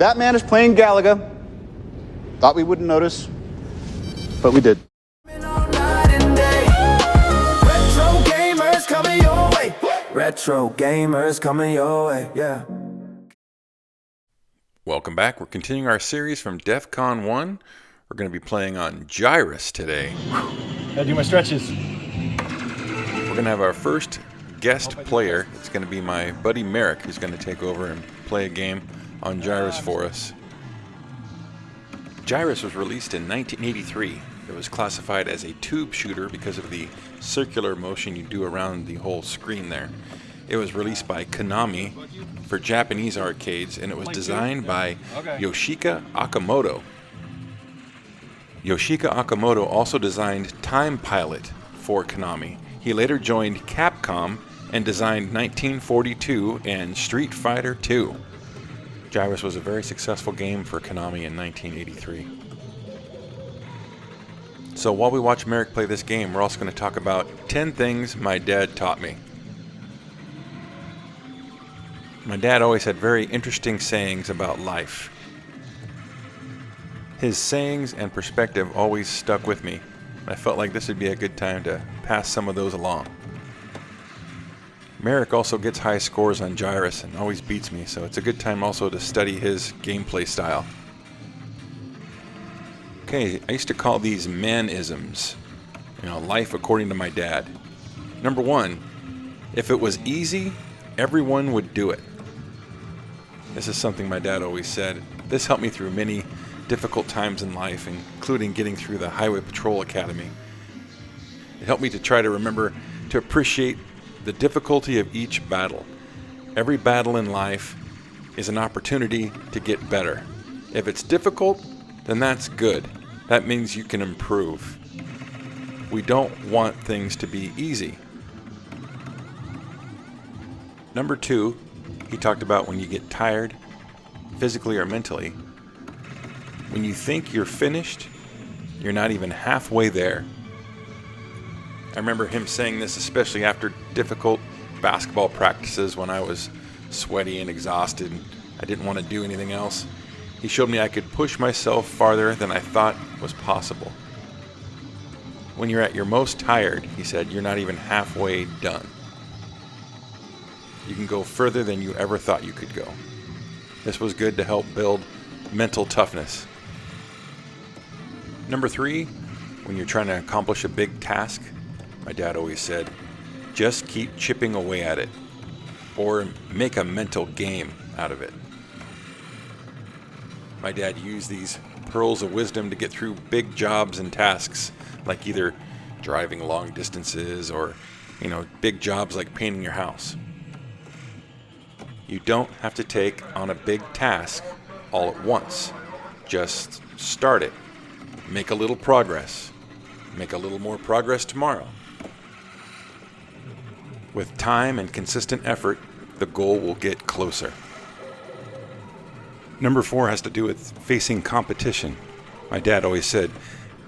That man is playing Galaga. Thought we wouldn't notice, but we did. Retro gamers coming your way. Retro gamers coming your way, yeah. Welcome back. We're continuing our series from DEFCON 1. We're going to be playing on Gyruss today. Gotta do my stretches. We're going to have our first guest player. It's going to be my buddy Merrick, who's going to take over and play a game on Gyruss for us. Gyruss was released in 1983. It was classified as a tube shooter because of the circular motion you do around the whole screen there. It was released by Konami for Japanese arcades, and it was designed by Yoshika Akamoto. Yoshika Akamoto also designed Time Pilot for Konami. He later joined Capcom and designed 1942 and Street Fighter II. Gyruss was a very successful game for Konami in 1983. So while we watch Merrick play this game, we're also going to talk about 10 things my dad taught me. My dad always had very interesting sayings about life. His sayings and perspective always stuck with me. I felt like this would be a good time to pass some of those along. Merrick also gets high scores on Gyruss and always beats me, so it's a good time also to study his gameplay style. Okay, I used to call these man-isms, life according to my dad. Number one, if it was easy, everyone would do it. This is something my dad always said. This helped me through many difficult times in life, including getting through the Highway Patrol Academy. It helped me to try to remember to appreciate the difficulty of each battle. Every battle in life is an opportunity to get better. If it's difficult, then that's good. That means you can improve. We don't want things to be easy. Number two, he talked about when you get tired, physically or mentally. When you think you're finished, you're not even halfway there. I remember him saying this especially after difficult basketball practices when I was sweaty and exhausted and I didn't want to do anything else. He showed me I could push myself farther than I thought was possible. When you're at your most tired, he said, you're not even halfway done. You can go further than you ever thought you could go. This was good to help build mental toughness. Number three, when you're trying to accomplish a big task, my dad always said, just keep chipping away at it, or make a mental game out of it. My dad used these pearls of wisdom to get through big jobs and tasks, like either driving long distances or, big jobs like painting your house. You don't have to take on a big task all at once. Just start it. Make a little progress. Make a little more progress tomorrow. With time and consistent effort, the goal will get closer. Number four has to do with facing competition. My dad always said,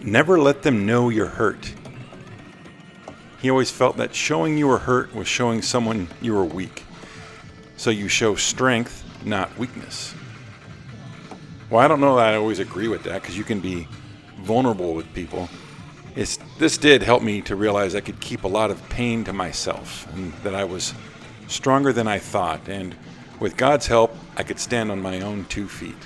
never let them know you're hurt. He always felt that showing you were hurt was showing someone you were weak. So you show strength, not weakness. Well, I don't know that I always agree with that, because you can be vulnerable with people. This did help me to realize I could keep a lot of pain to myself, and that I was stronger than I thought, and with God's help, I could stand on my own 2 feet.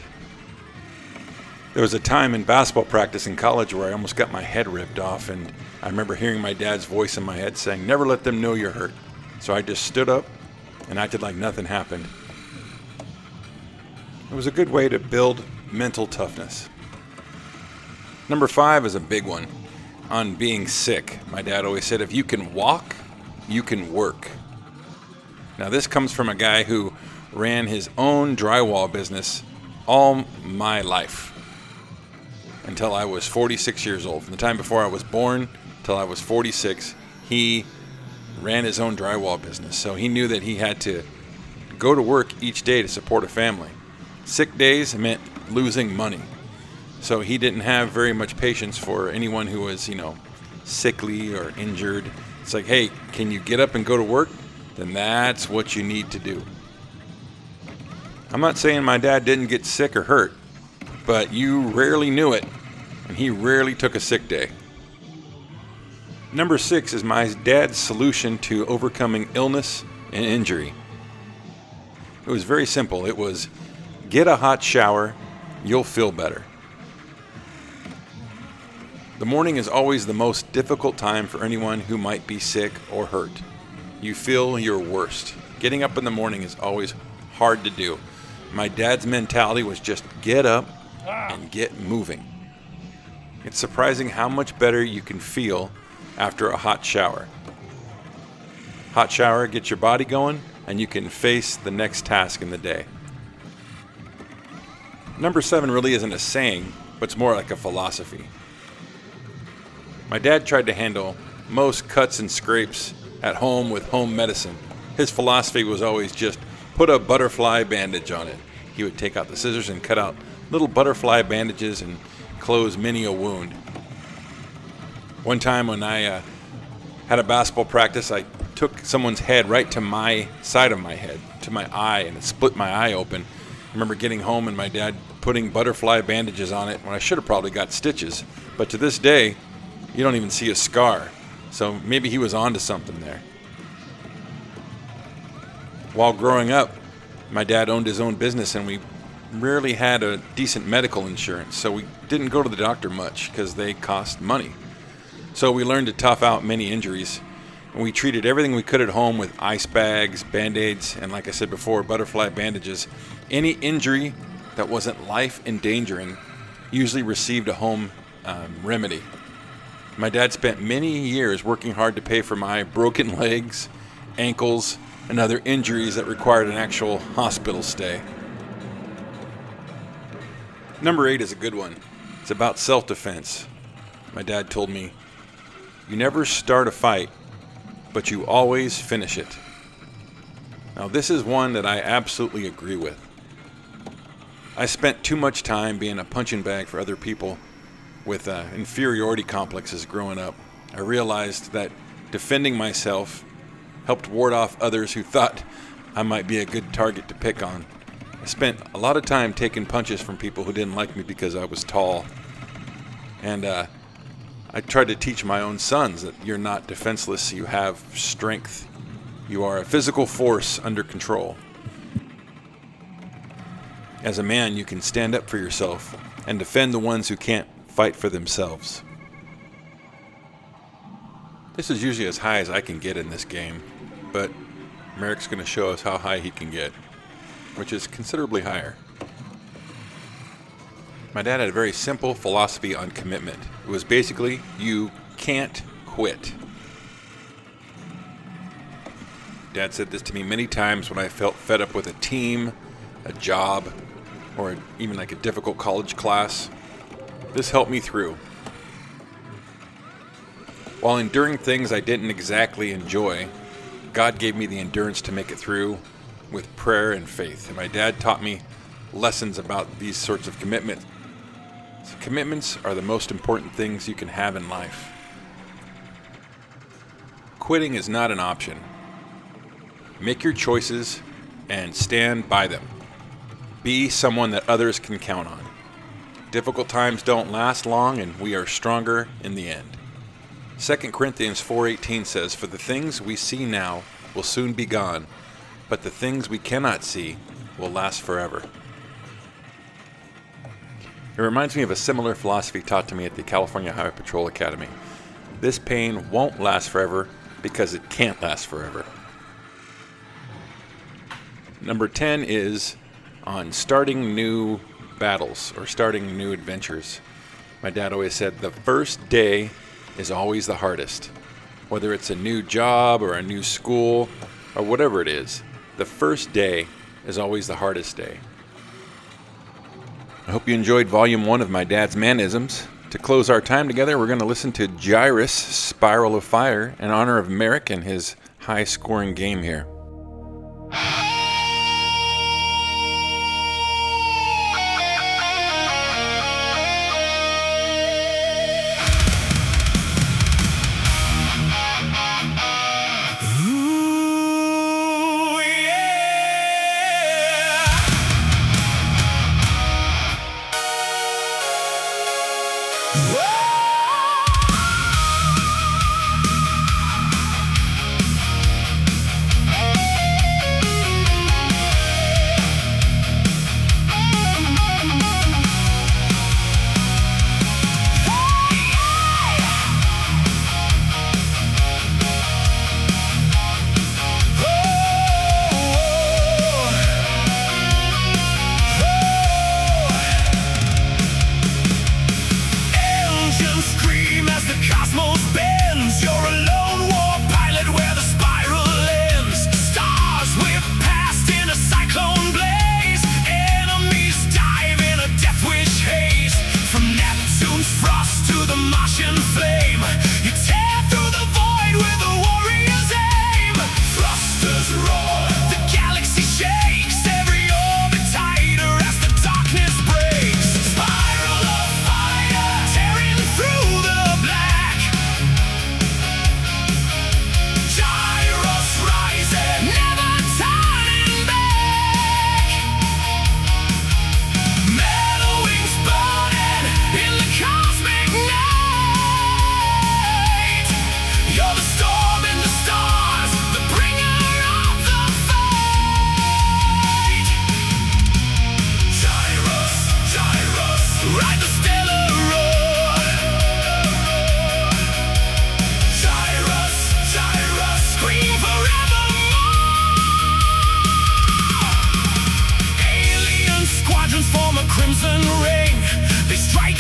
There was a time in basketball practice in college where I almost got my head ripped off, and I remember hearing my dad's voice in my head saying, never let them know you're hurt. So I just stood up and acted like nothing happened. It was a good way to build mental toughness. Number 5 is a big one. On being sick. My dad always said, if you can walk, you can work. Now this comes from a guy who ran his own drywall business all my life until I was 46 years old. From the time before I was born till I was 46, he ran his own drywall business. So he knew that he had to go to work each day to support a family. Sick days meant losing money. So he didn't have very much patience for anyone who was, sickly or injured. It's like, hey, can you get up and go to work? Then that's what you need to do. I'm not saying my dad didn't get sick or hurt, but you rarely knew it, and he rarely took a sick day. Number 6 is my dad's solution to overcoming illness and injury. It was very simple. It was, get a hot shower, you'll feel better. The morning is always the most difficult time for anyone who might be sick or hurt. You feel your worst. Getting up in the morning is always hard to do. My dad's mentality was just get up and get moving. It's surprising how much better you can feel after a hot shower. Hot shower gets your body going, and you can face the next task in the day. Number 7 really isn't a saying, but it's more like a philosophy. My dad tried to handle most cuts and scrapes at home with home medicine. His philosophy was always just put a butterfly bandage on it. He would take out the scissors and cut out little butterfly bandages and close many a wound. One time when I had a basketball practice, I took someone's head right to my side of my head, to my eye, and it split my eye open. I remember getting home and my dad putting butterfly bandages on it when I should have probably got stitches. But to this day, you don't even see a scar. So maybe he was onto something there. While growing up, my dad owned his own business and we rarely had a decent medical insurance. So we didn't go to the doctor much because they cost money. So we learned to tough out many injuries. And we treated everything we could at home with ice bags, Band-Aids, and like I said before, butterfly bandages. Any injury that wasn't life-endangering usually received a home remedy. My dad spent many years working hard to pay for my broken legs, ankles, and other injuries that required an actual hospital stay. Number 8 is a good one. It's about self-defense. My dad told me, you never start a fight, but you always finish it. Now this is one that I absolutely agree with. I spent too much time being a punching bag for other people with inferiority complexes growing up. I realized that defending myself helped ward off others who thought I might be a good target to pick on. I spent a lot of time taking punches from people who didn't like me because I was tall. And I tried to teach my own sons that you're not defenseless, you have strength. You are a physical force under control. As a man, you can stand up for yourself and defend the ones who can't fight for themselves. This is usually as high as I can get in this game, but Merrick's going to show us how high he can get, which is considerably higher. My dad had a very simple philosophy on commitment. It was basically, you can't quit. Dad said this to me many times when I felt fed up with a team, a job, or even like a difficult college class. This helped me through. While enduring things I didn't exactly enjoy, God gave me the endurance to make it through with prayer and faith. And my dad taught me lessons about these sorts of commitments. So commitments are the most important things you can have in life. Quitting is not an option. Make your choices and stand by them. Be someone that others can count on. Difficult times don't last long, and we are stronger in the end. 2 Corinthians 4:18 says, for the things we see now will soon be gone, but the things we cannot see will last forever. It reminds me of a similar philosophy taught to me at the California Highway Patrol Academy. This pain won't last forever because it can't last forever. Number 10 is on starting new battles or starting new adventures. My dad always said the first day is always the hardest. Whether it's a new job or a new school or whatever it is, the first day is always the hardest day. I hope you enjoyed Volume 1 of my dad's mannerisms. To close our time together, we're going to listen to Gyruss' Spiral of Fire in honor of Merrick and his high-scoring game here.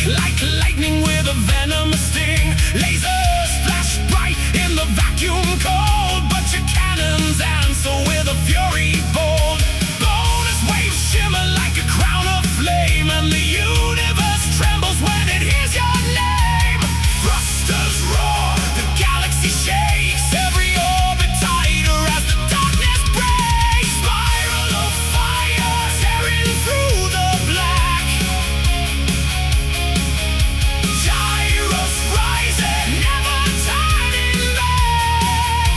Like lightning with a venomous sting. Lasers flash bright in the vacuum cold, but your cannons answer with a fury bold. Bonus waves shimmer like a crown of flame, and the universe trembles when it hears your name. Thrusters roar, the galaxy shakes, every orbit tighter as the darkness breaks. Spiral of fire tearing through the black. Gyruss rising, never turning back.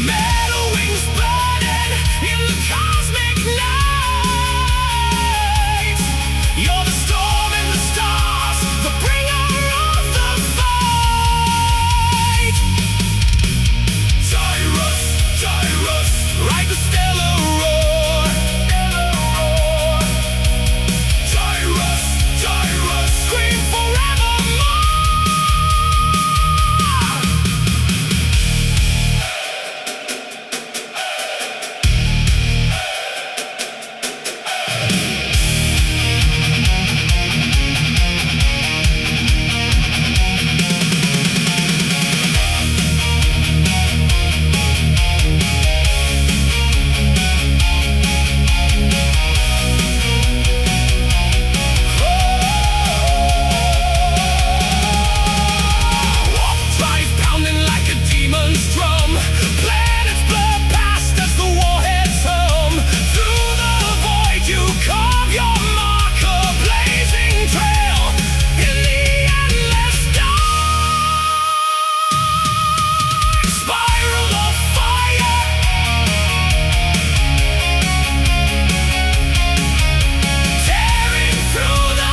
Metal wings burning in the cosmic night. You're the storm in the stars, the bringer of the fight. Gyruss, Gyruss, ride the stellar roar. Gyruss, Gyruss, scream forevermore. Warp drive pounding like a demon's drum. Planets blur past as the warheads hum. Through the void you carve your mark, a blazing trail in the endless dark. Spiral of fire, tearing through the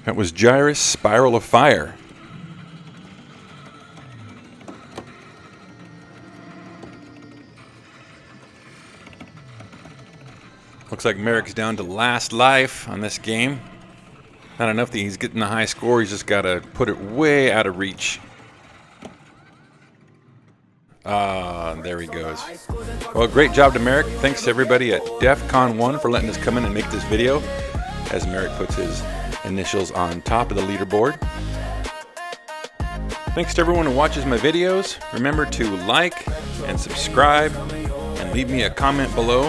That was Gyruss, Spiral of Fire. Looks like Merrick's down to last life on this game. Not enough that he's getting the high score, he's just got to put it way out of reach. There he goes. Well, great job to Merrick. Thanks to everybody at DEFCON 1 for letting us come in and make this video, as Merrick puts his initials on top of the leaderboard. Thanks to everyone who watches my videos. Remember to like and subscribe and leave me a comment below.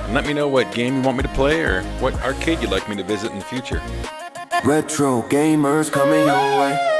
And let me know what game you want me to play or what arcade you'd like me to visit in the future. retro gamers coming your way.